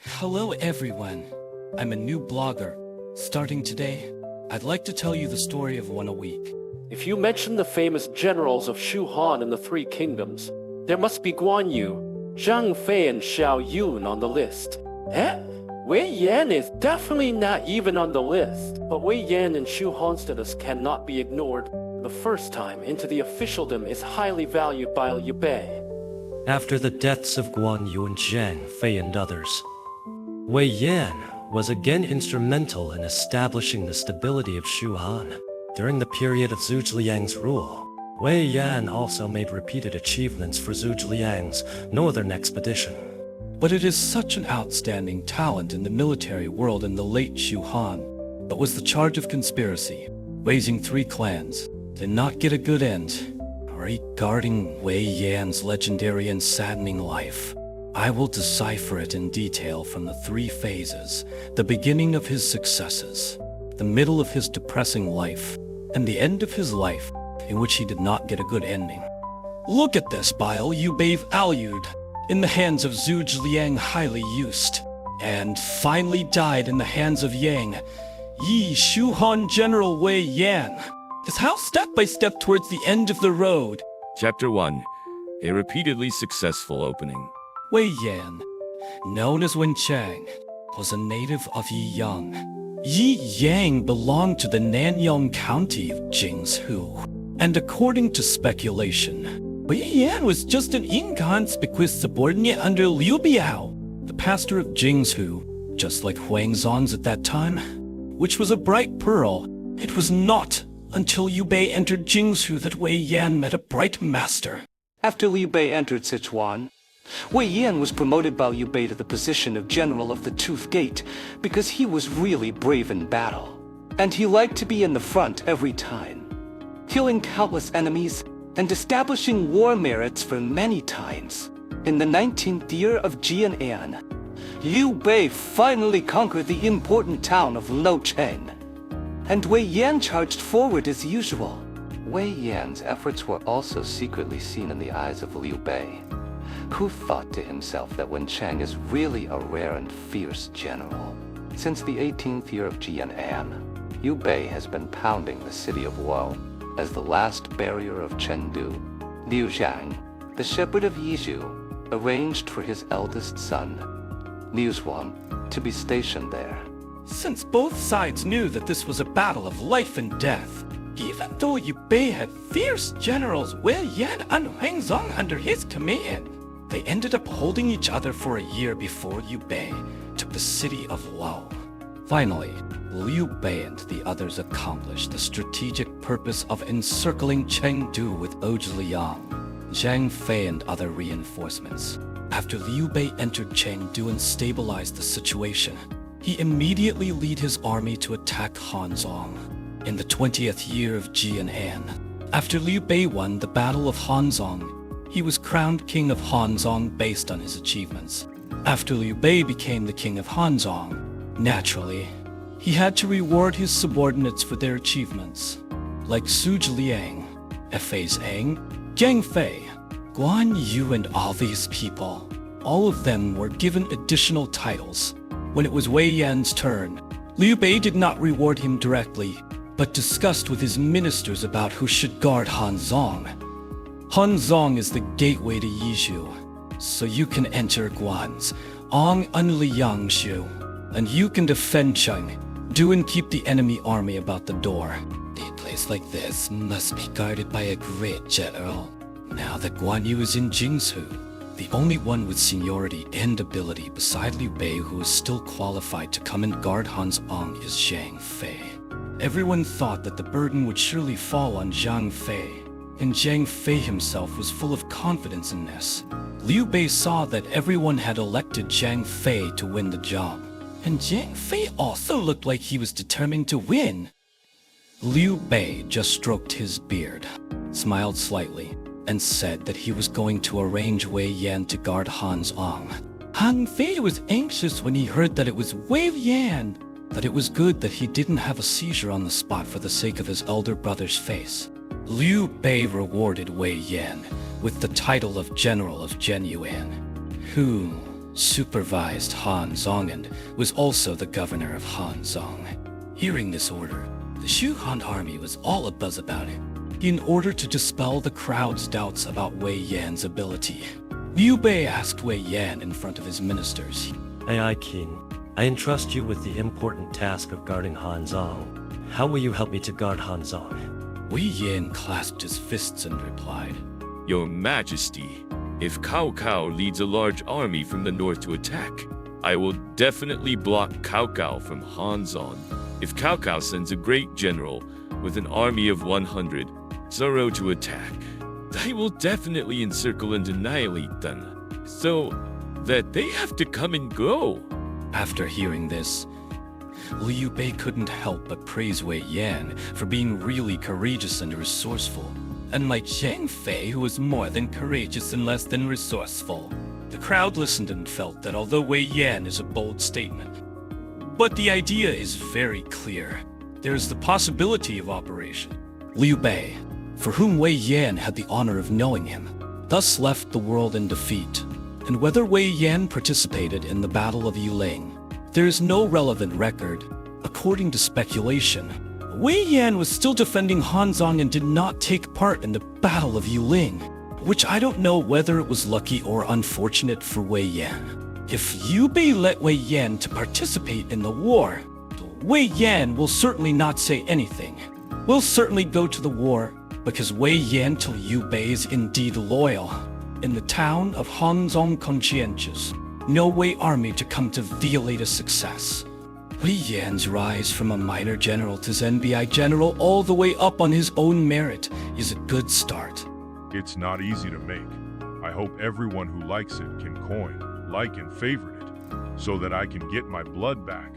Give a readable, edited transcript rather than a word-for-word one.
Hello everyone, I'm a new blogger. Starting today, I'd like to tell you the story of one a week. If you mention the famous generals of Shu Han and the Three Kingdoms, there must be Guan Yu, Zhang Fei and Zhao Yun on the list. Eh? Wei Yan is definitely not even on the list, but Wei Yan and Shu Han status cannot be ignored. The first time into the officialdom is highly valued by Liu Bei. After the deaths of Guan Yu and Zhang Fei and others, Wei Yan was again instrumental in establishing the stability of Shu Han. During the period of Zhuge Liang's rule, Wei Yan also made repeated achievements for Zhuge Liang's northern expedition. But it is such an outstanding talent in the military world in the late Shu Han, but was the charge of conspiracy, raising 3 clans, did not get a good end. Regarding Wei Yan's legendary and saddening life, I will decipher it in detail from the 3 phases, the beginning of his successes, the middle of his depressing life, and the end of his life in which he did not get a good ending. Look at this bile Liu Bei valued, in the hands of Zhuge Liang highly used, and finally died in the hands of Yang, Yi Shu Han General Wei Yan, is how step by step towards the end of the road. Chapter 1. A repeatedly successful opening. Wei Yan, known as Wen Chang, was a native of Yiyang. Yi Yang belonged to the Nanyang County of Jiangsu, and according to speculation, Wei Yan was just an inconspicuous subordinate under Liu Bei, the pastor of Jiangsu, just like Huang Zong's at that time, which was a bright pearl. It was not until Liu Bei entered Jiangsu that Wei Yan met a bright master. After Liu Bei entered Sichuan, Wei Yan was promoted by Liu Bei to the position of General of the Tooth Gate because he was really brave in battle, and he liked to be in the front every time, killing countless enemies and establishing war merits for many times. In the 19th year of Jian, Liu Bei finally conquered the important town of Locheng, and Wei Yan charged forward as usual. Wei Yan's efforts were also secretly seen in the eyes of Liu Bei, who thought to himself that Wen Chang is really a rare and fierce general. Since the 18th year of Jian, Liu Bei has been pounding the city of Wo as the last barrier of Chengdu. Liu Zhang, the shepherd of Yizhu, arranged for his eldest son, Liu Zhuang, to be stationed there. Since both sides knew that this was a battle of life and death, even though Liu Bei had fierce generals Wei Yan and Huang Zong under his command, they ended up holding each other for a year before Liu Bei took the city of Wo. Finally, Liu Bei and the others accomplished the strategic purpose of encircling Chengdu with Zhuge Liang, Zhang Fei and other reinforcements. After Liu Bei entered Chengdu and stabilized the situation, he immediately led his army to attack Hanzong. In the 20th year of Jian, after Liu Bei won the Battle of Hanzong, he was crowned king of Hanzong based on his achievements. After Liu Bei became the king of Hanzong, naturally, he had to reward his subordinates for their achievements, like Zhuge Liang, Fei Zhang, Zhang Fei, Guan Yu and all these people. All of them were given additional titles. When it was Wei Yan's turn, Liu Bei did not reward him directly, but discussed with his ministers about who should guard Hanzong. Hanzong is the gateway to Yizhu, so you can enter Guan's Ong and Liangshu, and you can defend Cheng, do and keep the enemy army about the door. A place like this must be guarded by a great general. Now that Guan Yu is in Jiangsu, the only one with seniority and ability beside Liu Bei who is still qualified to come and guard Hanzong is Zhang Fei. Everyone thought that the burden would surely fall on Zhang Fei, and Zhang Fei himself was full of confidence in this. Liu Bei saw that everyone had elected Zhang Fei to win the job, and Zhang Fei also looked like he was determined to win. Liu Bei just stroked his beard, smiled slightly, and said that he was going to arrange Wei Yan to guard Hanzong. Han Fei was anxious when he heard that it was Wei Yan, but it was good that he didn't have a seizure on the spot for the sake of his elder brother's face. Liu Bei rewarded Wei Yan with the title of General of Genuan, who supervised Han Zong and was also the governor of Han Zong. Hearing this order, the Shu Han army was all abuzz about it. In order to dispel the crowd's doubts about Wei Yan's ability, Liu Bei asked Wei Yan in front of his ministers. Ai King, I entrust you with the important task of guarding Han Zong. How will you help me to guard Han Zong? Wei Yan clasped his fists and replied, Your Majesty, if Cao Cao leads a large army from the north to attack, I will definitely block Cao Cao from Han Zong. If Cao Cao sends a great general with an army of 100 Zhao to attack, I will definitely encircle and annihilate them, so that they have to come and go. After hearing this, Liu Bei couldn't help but praise Wei Yan for being really courageous and resourceful, unlike Zhang Fei, who was more than courageous and less than resourceful. The crowd listened and felt that although Wei Yan is a bold statement, but the idea is very clear. There is the possibility of operation. Liu Bei, for whom Wei Yan had the honor of knowing him, thus left the world in defeat. And whether Wei Yan participated in the Battle of Yuling, there is no relevant record. According to speculation, Wei Yan was still defending Han Zong and did not take part in the Battle of Yuling, which I don't know whether it was lucky or unfortunate for Wei Yan. If Liu Bei let Wei Yan to participate in the war, Wei Yan will certainly not say anything. We'll certainly go to the war because Wei Yan to Liu Bei is indeed loyal. In the town of Hanzong conscientious, no Wei army to come to violate a success. Wei Yan's rise from a minor general to Zenbi general all the way up on his own merit is a good start. It's not easy to make. I hope everyone who likes it can coin, like, and favorite it, so that I can get my blood back.